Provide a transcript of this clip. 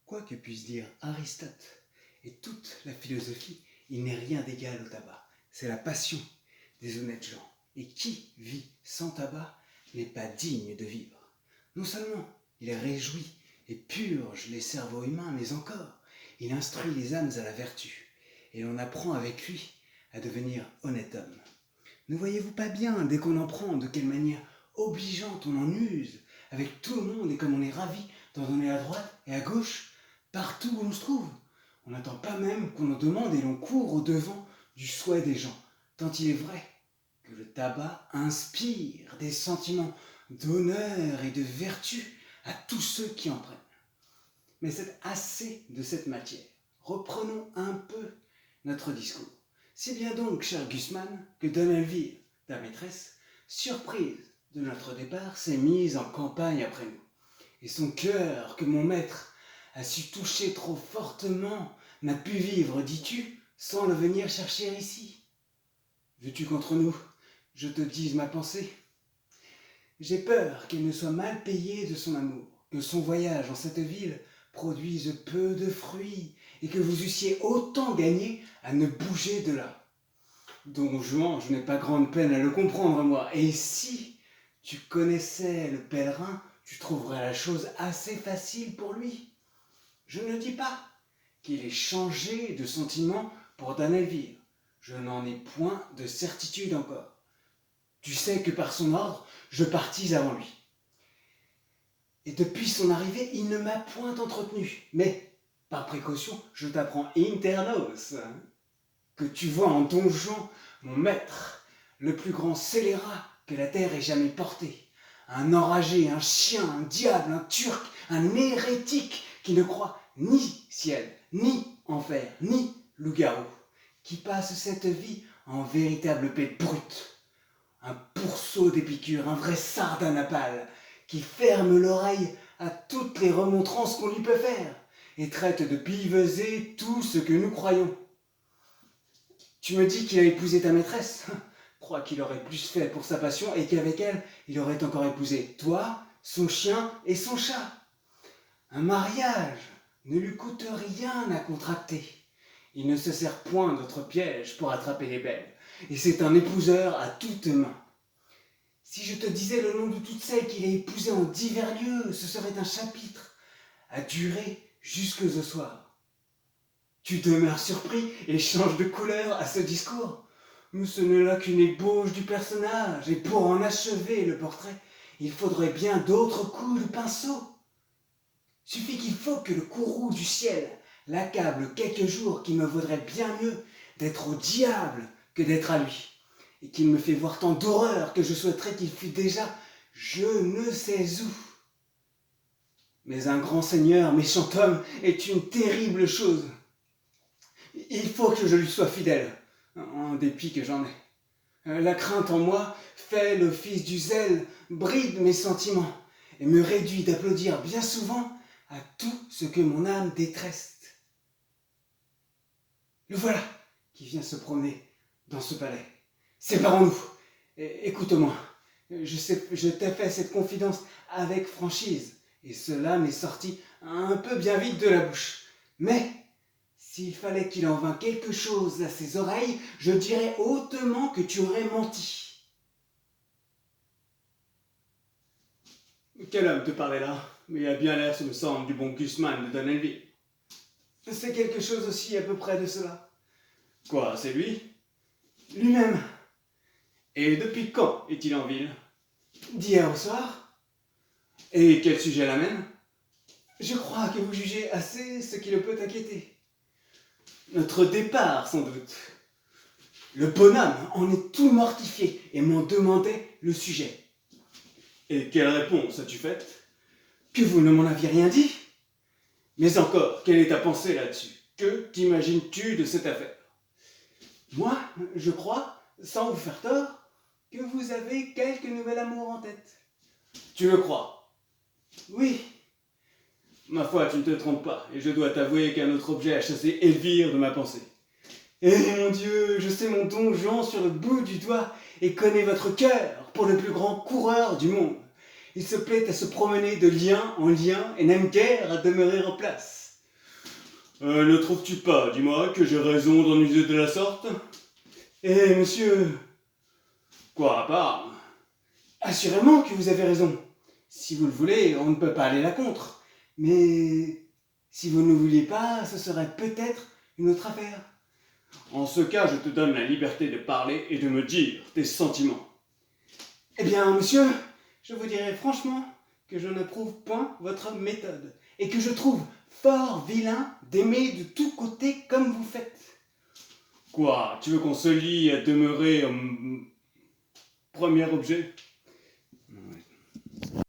Quoi que puisse dire Aristote et toute la philosophie, il n'est rien d'égal au tabac. C'est la passion des honnêtes gens. Et qui vit sans tabac n'est pas digne de vivre. Non seulement il réjouit et purge les cerveaux humains, mais encore, il instruit les âmes à la vertu. Et l'on apprend avec lui à devenir honnête homme. Ne voyez-vous pas bien, dès qu'on en prend, de quelle manière obligeante on en use avec tout le monde et comme on est ravi d'en donner à droite et à gauche, partout où on se trouve. On n'attend pas même qu'on en demande et l'on court au devant du souhait des gens, tant il est vrai que le tabac inspire des sentiments d'honneur et de vertu à tous ceux qui en prennent. Mais c'est assez de cette matière. Reprenons un peu notre discours. C'est bien donc, cher Gusman, que Dona Elvire, ta maîtresse, surprise de notre départ, s'est mise en campagne après nous. Et son cœur, que mon maître a su toucher trop fortement, n'a pu vivre, dis-tu, sans le venir chercher ici. Veux-tu qu'entre nous, je te dise ma pensée? J'ai peur qu'elle ne soit mal payée de son amour, que son voyage en cette ville produise peu de fruits, et que vous eussiez autant gagné à ne bouger de là. Don Juan, je n'ai pas grande peine à le comprendre, moi, et si tu connaissais le pèlerin, tu trouverais la chose assez facile pour lui. Je ne dis pas qu'il ait changé de sentiment pour Dona Elvire. Je n'en ai point de certitude encore. Tu sais que par son ordre, je partis avant lui. Et depuis son arrivée, il ne m'a point entretenu. Mais, par précaution, je t'apprends internos, que tu vois en Don Juan, mon maître, le plus grand scélérat que la terre ait jamais porté. Un enragé, un chien, un diable, un turc, un hérétique qui ne croit ni ciel, ni enfer, ni loup-garou, qui passe cette vie en véritable bête brute. Un pourceau d'épicure, un vrai sardanapale, qui ferme l'oreille à toutes les remontrances qu'on lui peut faire, et traite de billevesée tout ce que nous croyons. Tu me dis qu'il a épousé ta maîtresse. Crois qu'il aurait plus fait pour sa passion et qu'avec elle, il aurait encore épousé toi, son chien et son chat. Un mariage ne lui coûte rien à contracter. Il ne se sert point d'autre piège pour attraper les belles, et c'est un épouseur à toutes mains. Si je te disais le nom de toutes celles qu'il a épousées en divers lieux, ce serait un chapitre à durer jusqu'au soir. Tu demeures surpris et changes de couleur à ce discours. Mais ce n'est là qu'une ébauche du personnage, et pour en achever le portrait, il faudrait bien d'autres coups de pinceau. Suffit qu'il faut que le courroux du ciel l'accable quelques jours qui me vaudrait bien mieux d'être au diable que d'être à lui, et qu'il me fait voir tant d'horreur que je souhaiterais qu'il fût déjà je ne sais où. Mais un grand seigneur, méchant homme, est une terrible chose. Il faut que je lui sois fidèle, en dépit que j'en ai. La crainte en moi fait l'office du zèle, bride mes sentiments, et me réduit d'applaudir bien souvent à tout ce que mon âme détresse. Le voilà qui vient se promener dans ce palais. Séparons-nous. Écoute-moi, je t'ai fait cette confidence avec franchise, et cela m'est sorti un peu bien vite de la bouche. Mais s'il fallait qu'il en vînt quelque chose à ses oreilles, je dirais hautement que tu aurais menti. Quel homme te parlait là? Mais il a bien l'air, ce me semble, du bon Gusman de Dona Elvire. C'est quelque chose aussi à peu près de cela. Quoi, c'est lui? Lui-même. Et depuis quand est-il en ville? D'hier au soir. Et quel sujet l'amène? Je crois que vous jugez assez ce qui le peut inquiéter. Notre départ, sans doute. Le bonhomme en est tout mortifié et m'en demandait le sujet. Et quelle réponse as-tu faite? Que vous ne m'en aviez rien dit? Mais encore, quelle est ta pensée là-dessus? Que t'imagines-tu de cette affaire? Moi, je crois, sans vous faire tort, que vous avez quelque nouvel amour en tête. Tu le crois? Oui. Ma foi, tu ne te trompes pas, et je dois t'avouer qu'un autre objet a chassé Elvire de ma pensée. Eh mon Dieu, je sais mon Don Juan sur le bout du doigt, et connais votre cœur pour le plus grand coureur du monde. Il se plaît à se promener de lien en lien, et n'aime guère à demeurer en place. Ne trouves-tu pas, dis-moi, que j'ai raison d'en user de la sorte? Eh, monsieur, Quoi, à part? assurément que vous avez raison. Si vous le voulez, on ne peut pas aller la contre. Mais si vous ne le vouliez pas, ce serait peut-être une autre affaire. En ce cas, je te donne la liberté de parler et de me dire tes sentiments. Eh bien, monsieur, je vous dirai franchement que je n'approuve pas votre méthode et que je trouve fort vilain d'aimer de tous côtés comme vous faites. Quoi, tu veux qu'on se lie à demeurer premier objet?